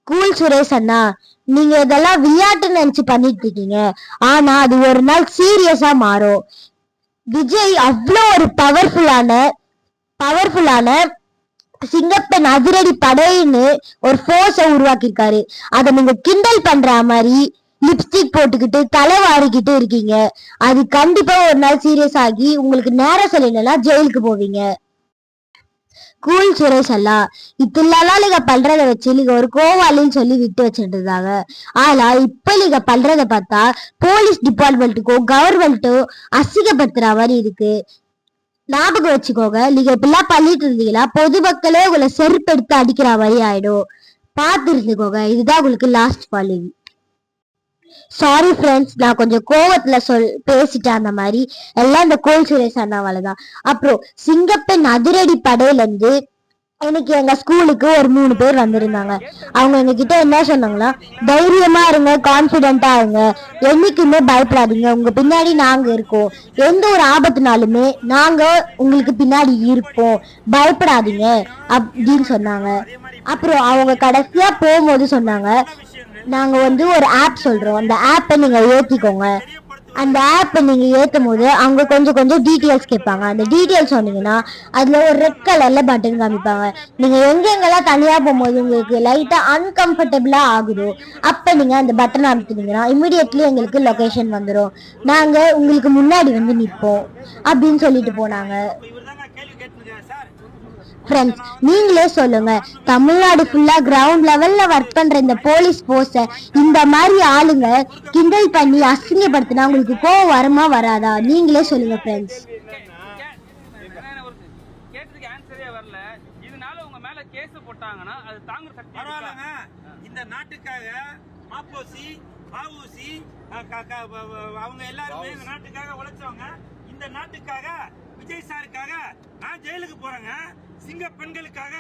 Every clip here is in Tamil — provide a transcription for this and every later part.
கூல் சுரேஷ் அண்ணா, நீங்க இதெல்லாம் விளையாட்டு நினைச்சு பண்ணிட்டு இருக்கீங்க. ஆனா அது ஒரு நாள் சீரியஸா மாறும். விஜய் அவ்வளோ ஒரு பவர்ஃபுல்லான சிங்கப்பெண் அதிரடி படைன்னு ஒரு ஃபோர்ஸை உருவாக்கியிருக்காரு. அதை நீங்க கிண்டல் பண்ற மாதிரி லிப்ஸ்டிக் போட்டுக்கிட்டு தலை வாரிக்கிட்டு இருக்கீங்க. அது கண்டிப்பா ஒரு நாள் சீரியஸ் ஆகி உங்களுக்கு நேரம் சொல்லலைன்னா ஜெயிலுக்கு போவீங்க. கூல் சுரேஷ் அல்ல, இதெல்லாம் நீங்க பண்றத வச்சு நீங்க ஒரு கோவாலின்னு சொல்லி விட்டு வச்சுட்டு இருந்தாங்க. ஆனா இப்ப நீங்க பண்றத பார்த்தா போலீஸ் டிபார்ட்மெண்ட்டுக்கும் கவர்மெண்ட்டும் அசிங்கப்படுத்துற மாதிரி இருக்கு. ஞாபகம் வச்சுக்கோங்க, நீங்க இப்படிலாம் பண்ணிட்டு இருந்தீங்கன்னா பொதுமக்களே உங்களை செருப்பெடுத்து அடிக்கிற மாதிரி ஆயிடும். பார்த்து இருந்துக்கோங்க. இதுதான் உங்களுக்கு லாஸ்ட் வார்னிங். சாரி ஃப்ரெண்ட்ஸ், நான் கொஞ்சம் கோவத்துல பேசிட்டேன். அந்த மாதிரி எல்லாம் இந்த கோல் சுரேஷ் அண்ணாவாலதான். அப்புறம் சிங்கப்பெண் அதிரடி படையில இருந்து எனக்கு எங்க ஸ்கூலுக்கு ஒரு 3 பேர் வந்திருந்தாங்க. அவங்க எங்க கிட்ட என்ன சொன்னாங்கன்னா, தைரியமா இருங்க, கான்பிடென்டா இருங்க, என்னைக்குமே பயப்படாதீங்க, உங்க பின்னாடி நாங்க இருக்கோம், எந்த ஒரு ஆபத்துனாலுமே நாங்க உங்களுக்கு பின்னாடி இருப்போம், பயப்படாதீங்க அப்படின்னு சொன்னாங்க. அப்புறம் அவங்க கடைசியா போகும்போது சொன்னாங்க, நாங்க ஒரு ஆப் சொல்றோம், அந்த ஆப்பை நீங்க ஏத்திக்கோங்க. அந்த ஆப்பை நீங்க ஏத்தும் போது அவங்க கொஞ்சம் டீட்டெயில்ஸ் கேட்பாங்க. அந்த டீட்டெயில்ஸ் சொன்னீங்கன்னா அதுல ஒரு ரெட் கலர்ல பட்டன் காமிப்பாங்க. நீங்க எங்கெங்கெல்லாம் தனியா போகும்போது உங்களுக்கு லைட்டா அன்கம்ஃபர்டபுளா ஆகுதோ அப்ப நீங்க அந்த பட்டன் அமுத்துனீங்கன்னா இமிடியட்லி எங்களுக்கு லொகேஷன் வந்துடும், நாங்க உங்களுக்கு முன்னாடி நிற்போம் அப்படின்னு சொல்லிட்டு போனாங்க. ஃப்ரெண்ட்ஸ், நீங்களே சொல்லுங்க, தமிழ்நாடு ஃபுல்லா கிரவுண்ட் லெவல்ல ஒர்க் பண்ற இந்த போலீஸ் போர்ஸ இந்த மாதிரி ஆளுங்க கிண்டல் பண்ணி அசிங்கப்படுத்தினா உங்களுக்கு கோவம் வருமா வராதா? நீங்களே சொல்லுங்க ஃப்ரெண்ட்ஸ். இந்த நாட்டுக்காக மாப்போசி பாவூசி அவங்க எல்லாருமே இந்த நாட்டுக்காக உழைச்சவங்க. இந்த நாட்டுக்காக விஜய் சாருக்காக நான் ஜெயிலுக்கு போறேங்க. சிங்க பெண்களுக்காக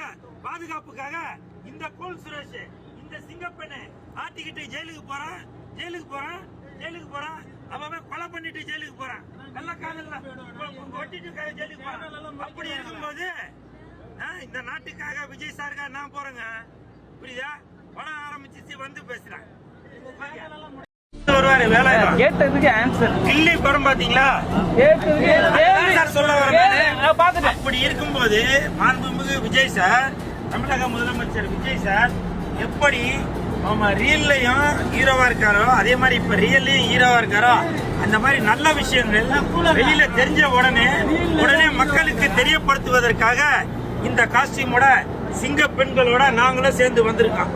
பாதுகாப்புக்காக இந்த கோல் சுரேஷ் இந்த சிங்கப்பெண்ணை ஆட்டிக்கிட்டு ஜெயிலுக்கு போறான். அவன் கொலை பண்ணிட்டு ஜெயிலுக்கு போறான். கள்ளக்காதல்ல ஒட்டிட்டு ஜெயிலுக்கு போறான். அப்படி இருக்கும்போது இந்த நாட்டுக்காக விஜய் சாருக்காக நான் போறேங்க. புரியுதா? படம் ஆரம்பிச்சு வந்து பேசுறேன். கேட்டதுக்கு ஆன்சர் கில்லி படம் பாத்தீங்களா? சொல்ல அப்படி இருக்கும்போது மாண்புமிகு விஜய் சார், தமிழக முதலமைச்சர் விஜய் சார் எப்படி ரியல்லையும் ஹீரோவா இருக்காரோ அதே மாதிரி இப்ப ரியல்லையும் ஹீரோவா இருக்காரோ அந்த மாதிரி நல்ல விஷயங்கள் வெளியில தெரிஞ்ச உடனே மக்களுக்கு தெரியப்படுத்துவதற்காக இந்த காஸ்டியூமோட சிங்க பெண்களோட நாங்களும் சேர்ந்து வந்திருக்கோம்.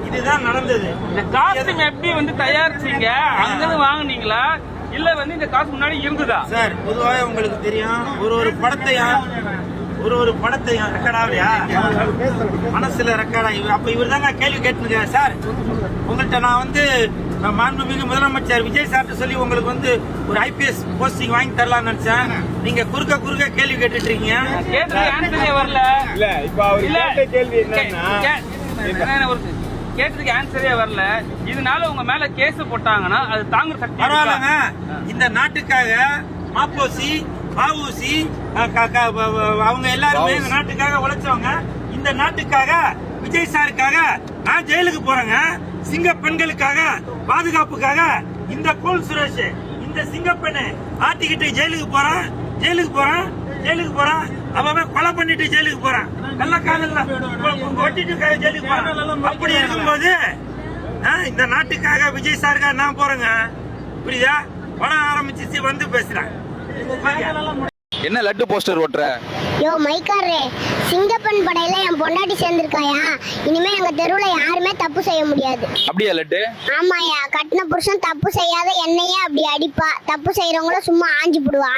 இதுதான் நடந்தது. இந்த காஸ்டியூம் எப்படி தயாரிச்சீங்க? அங்கிருந்து வாங்குனீங்களா இல்ல இந்த காசு முன்னாடி இருந்ததா? சார், பொதுவாக உங்களுக்கு தெரியும், ஒரு படத்தையும் ரெக்கார்ட் ஆகலையா, மனசுல ரெக்கார்ட் ஆகி அப்ப இவர் தாங்க கேள்வி கேட்டுருக்கேன். சார், உங்கள்கிட்ட நான் மாண்புமிகு முதலமைச்சர் விஜய் சார்ட்ட சொல்லி உங்களுக்கு ஒரு IPS போஸ்டிங் வாங்கி தரலாம்னு நினைச்சேன். நீங்க குறுக்க கேள்வி கேட்டுட்டு இருக்கீங்க. வரல இல்ல இப்ப அவர் கேள்வி கேட்டதுக்கு ஆன்சரே வரல. இதனால உங்க மேல கேஸ் போட்டாங்கன்னா அது தாங்குற சக்தி பரவாயில்லங்க. இந்த நாட்டுக்காக மாப்போசி பாவூசி அவங்க எல்லாருமே இந்த நாட்டுக்காக உழைச்சவங்க. இந்த நாட்டுக்காக விஜய் சாருக்காக நான் ஜெயிலுக்கு போறேங்க. சிங்க பெண்களுக்காக பாதுகாப்புக்காக இந்த கோல் சுரேஷ் இந்த சிங்கப்பெண்ணை ஆட்டிக்கிட்டு ஜெயிலுக்கு போறான். அவன் கொலை பண்ணிட்டு ஜெயிலுக்கு போறான். கள்ளக்காதல்ல ஒட்டிட்டு ஜெயிலுக்கு போறான். அப்படி இருக்கும்போது இந்த நாட்டுக்காக விஜய் சாருக்காக நான் போறேங்க. புரியுதா? படம் ஆரம்பிச்சு வந்து பேசுறேன். என்ன லட்டு போஸ்டர் ஓட்டுற? யோ மைக்காரே, சிங்கப்பெண் படையில என் பொண்டாட்டி சேர்ந்திருக்காயா. இனிமே எங்க தெருவுல யாருமே தப்பு செய்ய முடியாது. அப்படியா லட்டு? ஆமாயா, கட்டின புருஷன் தப்பு செய்யாத என்னையே அப்படி அடிப்பா. தப்பு செய்யறவங்கள சும்மா ஆஞ்சி போடுவா.